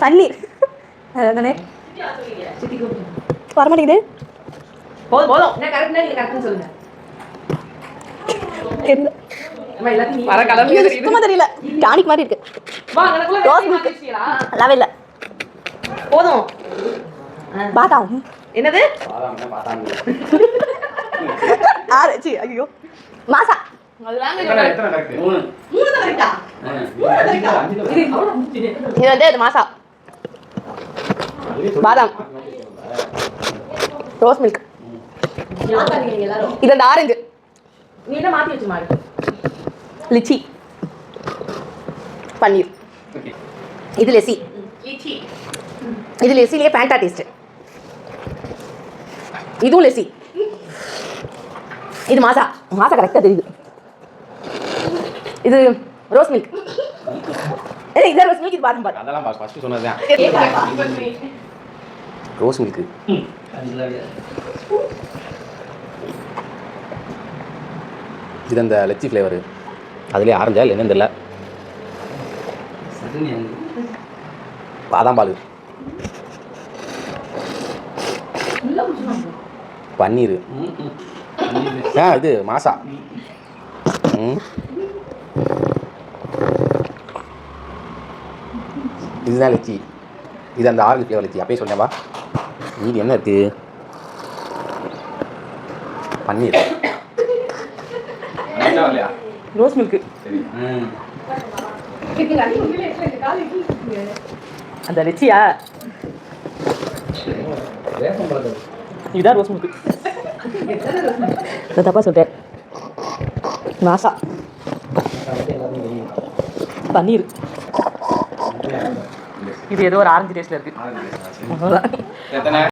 பன்னீர் அதானே வர மாட்டேங்குது. போதும் போதும். என்ன கரெக்ட்னா நீங்க கரெக்ட்னு சொல்லுங்க. வர கலர் சுத்தமா தெரியல. டானிக் மாதிரி இருக்கு. வா எனக்குள்ள ரோஸ் மில்க் நல்லாவே இல்ல. போதும். பாதாம். என்னது? பாதாம். ஆரஞ்சு. ஐயோ. மாசா. அதெல்லாம் எத்தனை கரெக்ட்? 3 தான் கரெக்ட்டா? 3 கரெக்ட்டா? இது வந்து மாசா. பாதாம். Rose milk. யாத்தாதீங்க எல்லாரும். இது அந்த ஆரஞ்சு. நீ என்ன மாத்தி வச்சு மாறு. லிச்சி. பன்னீர். இது லெசி. லிச்சி. இது லெசிலே ஃபேண்டா டேஸ்ட். இதுவும் லெசி. இது மாசா. மாசா கரெக்டா தெரியுது. இது ரோஸ் மில்க். இது ரோஸ் மில்க். இது பாதாம் பால். அதெல்லாம் ஃபர்ஸ்ட் சொன்னதுதான். Rose milk. இது அந்த லெச்சி ஃப்ளேவர். அதுலேயே ஆரஞ்சா இல்லை என்னன்னு தெரியல. பாதாம் பால். பன்னீர். இது மாசா. இதுதான் லெச்சி. இது அந்த ஆரஞ்சு ஃப்ளேவர் லெச்சி. அப்பயே சொன்னேன்பா. மீதி என்ன இருக்கு? பன்னீர். Rose milk. அந்த லெச்சியா? இதுதான் ரோஸ் மில்க். தப்பா சொல்லிட்டேன். மாசா. பன்னீர். இது ஏதோ ஒரு ஆரஞ்சு டேஸ்ட்ல இருக்கு.